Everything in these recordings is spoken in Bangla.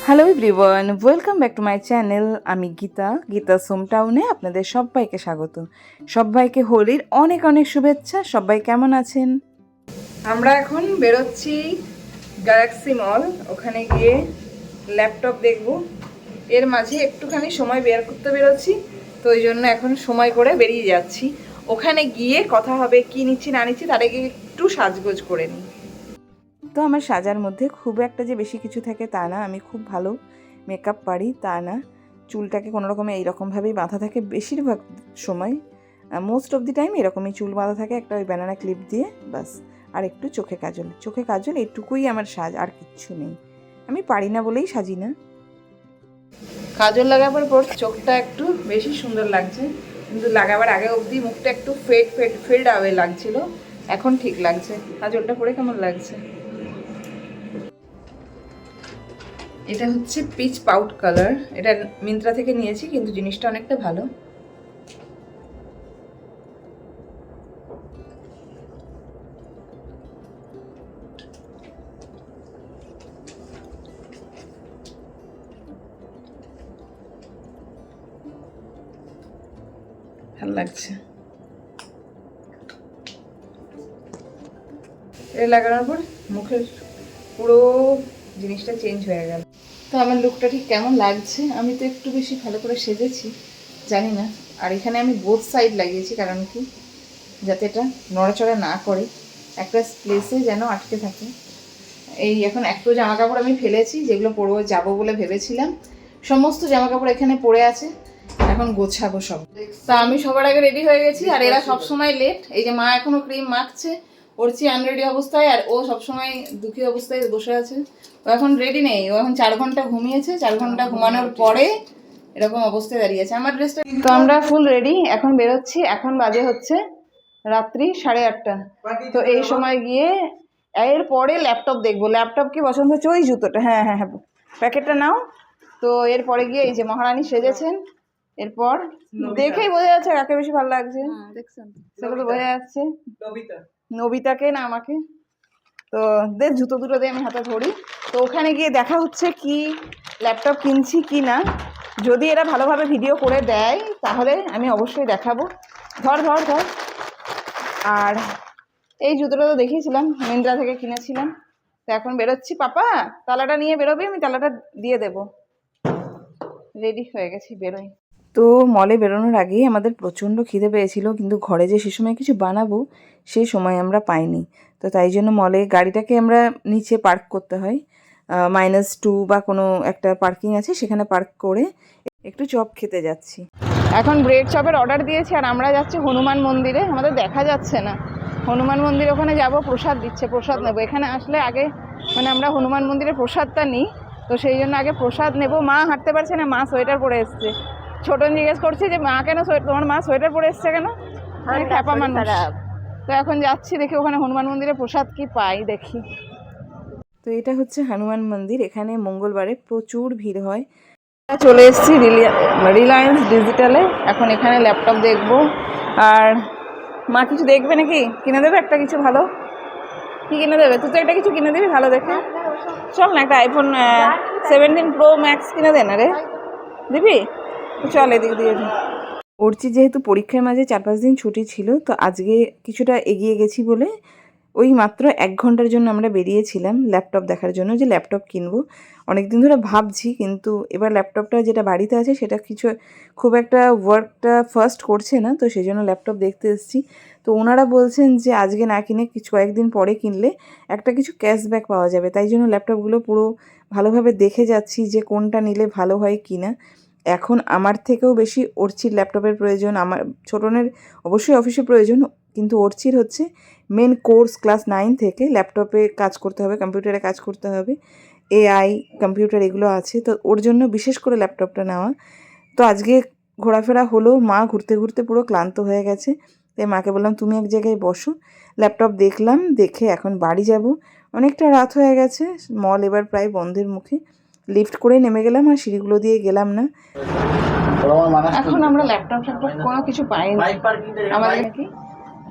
Hello everyone, welcome back to my channel. আমি গীতা সোমটাউনে আপনাদের সবাইকে স্বাগত। সবাইকে হোলির অনেক অনেক শুভেচ্ছা। সবাই কেমন আছেন? আমরা এখন বেরোচ্ছি গ্যালাক্সি মল, ওখানে গিয়ে ল্যাপটপ দেখব। এর মাঝে একটুখানি সময় বের করতে বেরোচ্ছি, তো ওই জন্য এখন সময় করে বেরিয়ে যাচ্ছি। ওখানে গিয়ে কথা হবে কি নিচ্ছি না নিচ্ছি, তার আগে একটু সাজগোজ করে নিই। তো আমার সাজার মধ্যে খুব একটা যে বেশি কিছু থাকে তা না, আমি খুব ভালো মেকআপ পারি তা না। চুলটাকে কোনো রকমে এইরকমভাবেই বাঁধা থাকে বেশিরভাগ সময়, মোস্ট অফ দি টাইম এরকমই চুল বাঁধা থাকে একটা ওই ব্যানানা ক্লিপ দিয়ে, বাস। আর একটু চোখে কাজল এটুকুই আমার সাজ, আর কিচ্ছু নেই। আমি পারি না বলেই সাজি না। কাজল লাগাবার পর চোখটা একটু বেশি সুন্দর লাগছে, কিন্তু লাগাবার আগে অবধি মুখটা একটু ফেড আওয়ে লাগছিল। এখন ঠিক লাগছে। কাজলটা পরে কেমন লাগছে? এটা হচ্ছে পিচ পাউট কালার, এটা মিন্ত্রা থেকে নিয়েছি, কিন্তু জিনিসটা অনেকটা ভালো। ভালো লাগছে। এটা লাগানোর পর মুখের পুরো জিনিসটা চেঞ্জ হয়ে গেল। তো আমার লুকটা ঠিক কেমন লাগছে? আমি তো একটু বেশি ভালো করে সেজেছি, জানি না। আর এখানে আমি বোথ সাইড লাগিয়েছি, কারণ কি, যাতে এটা নড়াচড়া না করে, একটা প্লেসে যেন আটকে থাকে। এই এখন একটু জামা কাপড় আমি ফেলেছি, যেগুলো পরবো যাবো বলে ভেবেছিলাম। সমস্ত জামা কাপড় এখানে পড়ে আছে, এখন গোছাবো সব। তা আমি সবার আগে রেডি হয়ে গেছি, আর এরা সবসময় লেট। এই যে মা এখনো ক্রিম মাখছে, ওরচি আনরেডি অবস্থায়, আর ও সবসময় দুঃখী অবস্থায় বসে আছে। ও এখন রেডি নেই, ও এখন 4 ঘন্টা ঘুমিয়েছে। 4 ঘন্টা ঘুমানোর পরে এরকম অবস্থায় দাঁড়িয়েছে। আমার ড্রেসটা তো আমরা ফুল রেডি, এখন বেরোচ্ছি। এখন বাজে হচ্ছে রাত্রি 8:30। তো এই সময় গিয়ে এর পরে ল্যাপটপ দেখবো। ল্যাপটপ কি পছন্দ হচ্ছে? ওই জুতোটা, হ্যাঁ হ্যাঁ হ্যাঁ, প্যাকেটটা নাও। তো এরপরে গিয়ে এই যে মহারানী সেজেছেন, এরপর দেখেই বোঝা যাচ্ছে কাকে বেশি ভালো লাগছে। দেখছেন, সেটা তো বোঝা যাচ্ছে। নবিতাকে না আমাকে। তো দে জুতো দুটো দিয়ে আমি হাতে ধরি। তো ওখানে গিয়ে দেখা হচ্ছে কি ল্যাপটপ কিনছি কি না। যদি এরা ভালোভাবে ভিডিও করে দেয় তাহলে আমি অবশ্যই দেখাবো। ধর ধর ধর। আর এই জুতোটা তো দেখিয়েছিলাম, মিন্ত্রা থেকে কিনেছিলাম। তো এখন বেরোচ্ছি। পাপা তালাটা নিয়ে বেরোবি, আমি তালাটা দিয়ে দেবো। রেডি হয়ে গেছি, বেরোই। তো মলে বেরোনোর আগেই আমাদের প্রচণ্ড খিদে পেয়েছিল, কিন্তু ঘরে যে সে সময় কিছু বানাবো সেই সময় আমরা পাইনি। তো তাই জন্য মলে গাড়িটাকে আমরা নিচে পার্ক করতে হয়, -2 বা কোনো একটা পার্কিং আছে, সেখানে পার্ক করে একটু চপ খেতে যাচ্ছি। এখন ব্রেড চপের অর্ডার দিয়েছি, আর আমরা যাচ্ছি হনুমান মন্দিরে। আমাদের দেখা যাচ্ছে না হনুমান মন্দির, ওখানে যাব। প্রসাদ দিচ্ছে, প্রসাদ নেবো। এখানে আসলে আগে মানে আমরা হনুমান মন্দিরে প্রসাদটা নিই, তো সেই জন্য আগে প্রসাদ নেব। মা হাঁটতে পারছে না, মা সোয়েটার পরে এসছে। ছোটন জিজ্ঞেস করছে যে মা কেন তোমার মা সোয়েটার পরে এসছে কেন? খ্যাপা মানুষ। তো এখন যাচ্ছি, দেখি ওখানে হনুমান মন্দিরে প্রসাদ কি পাই, দেখি। তো এটা হচ্ছে হনুমান মন্দির, এখানে মঙ্গলবারে প্রচুর ভিড় হয়। চলে এসেছি রিলায়েন্স ডিজিটালে। এখন এখানে ল্যাপটপ দেখবো। আর মা কিছু দেখবে নাকি? কিনে দেবে একটা কিছু ভালো? কি কিনে দেবে? তুই তো একটা কিছু কিনে দিবি ভালো দেখে। চল না, একটা আইফোন 17 Pro Max কিনে দে না রে, দিবি? চল এদিকে দিয়ে দিই। ওরচি যেহেতু পরীক্ষার মাঝে 4-5 দিন ছুটি ছিল, তো আজকে কিছুটা এগিয়ে গেছি বলে ওই মাত্র 1 ঘন্টার জন্য আমরা বেরিয়েছিলাম ল্যাপটপ দেখার জন্য, যে ল্যাপটপ কিনবো। অনেক দিন ধরে ভাবছি, কিন্তু এবার ল্যাপটপটা যেটা বাড়িতে আছে সেটা কিছু খুব একটা ওয়ার্কটা ফার্স্ট করছে না, তো সেই জন্য ল্যাপটপ দেখতে এসেছি। তো ওনারা বলছেন যে আজকে না কিনে কয়েকদিন পরে কিনলে একটা কিছু ক্যাশব্যাক পাওয়া যাবে। তাই জন্য ল্যাপটপগুলো পুরো ভালোভাবে দেখে যাচ্ছি যে কোনটা নিলে ভালো হয় কি না। এখন আমার থেকেও বেশি ওরচির ল্যাপটপের প্রয়োজন। আমার ছোটনের অবশ্যই অফিসে প্রয়োজন, কিন্তু ওরচির হচ্ছে মেন কোর্স ক্লাস 9 থেকে ল্যাপটপে কাজ করতে হবে, কম্পিউটারে কাজ করতে হবে, AI কম্পিউটার এগুলো আছে। তো ওর জন্য বিশেষ করে ল্যাপটপটা নেওয়া। তো আজকে ঘোরাফেরা হলো, মা ঘুরতে ঘুরতে পুরো ক্লান্ত হয়ে গেছে। তাই মাকে বললাম তুমি এক জায়গায় বসো। ল্যাপটপ দেখলাম, দেখে এখন বাড়ি যাব। অনেকটা রাত হয়ে গেছে, মল এবার প্রায় বন্ধের মুখে। লিফট করে নেমে গেলাম, আর সিঁড়িগুলো দিয়ে গেলাম না। এখন আমরা ল্যাপটপ কোনো কিছু পাইনি। আমাদের কি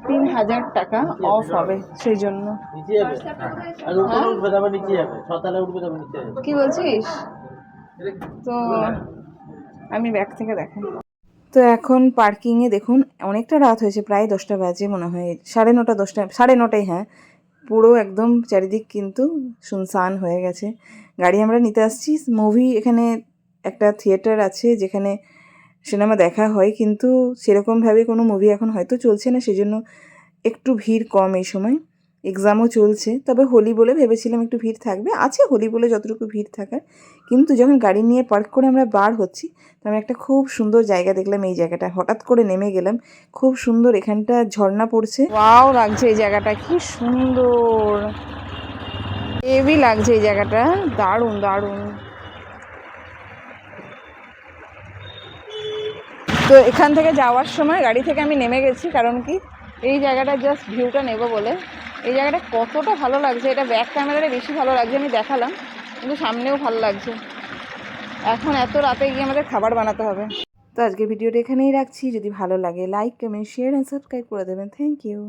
3000 টাকা অফ হবে, সেই জন্য। কি বলছিস? তো আমি ব্যাক থেকে দেখাই। তো এখন পার্কিংয়ে দেখুন অনেকটা রাত হয়েছে, প্রায় 10টা বাজে মনে হয়, 9:30 10টা, 9:30, হ্যাঁ। পুরো একদম চারিদিক কিন্তু শুনশান হয়ে গেছে। গাড়ি আমরা নিতে আসছি, মুভি এখানে একটা থিয়েটার আছে যেখানে সিনেমা দেখা হয়, কিন্তু সেরকমভাবে কোনো মুভি এখন হয়তো চলছে না, সেজন্য একটু ভিড় কম এই সময়। এক্সামও চলছে, তবে হোলি বলে ভেবেছিলাম একটু ভিড় থাকবে, আছে হোলি বলে যতটুকু ভিড় থাকার। কিন্তু যখন গাড়ি নিয়ে পার্ক করে আমরা বার হচ্ছি, তো আমি একটা খুব সুন্দর জায়গা দেখলাম। এই জায়গাটা হঠাৎ করে নেমে গেলাম, খুব সুন্দর, এখানটা ঝর্ণা পড়ছে, ওয়াও লাগছে এই জায়গাটা, কি সুন্দর, হেভি লাগছে এই জায়গাটা, দারুণ দারুণ। তো এখান থেকে যাওয়ার সময় গাড়ি থেকে আমি নেমে গেছি, কারণ কি এই জায়গাটা জাস্ট ভিউটা নেব বলে। এই জায়গাটা কতটা ভালো লাগছে, এটা ব্যাক ক্যামেরাটা বেশি ভালো লাগছে, আমি দেখালাম, কিন্তু সামনেও ভালো লাগছে। এখন এত রাতে গিয়ে আমাদের খাবার বানাতে হবে। তো আজকে ভিডিওটা এখানেই রাখছি, যদি ভালো লাগে like comment share and subscribe করে দেবেন। Thank you.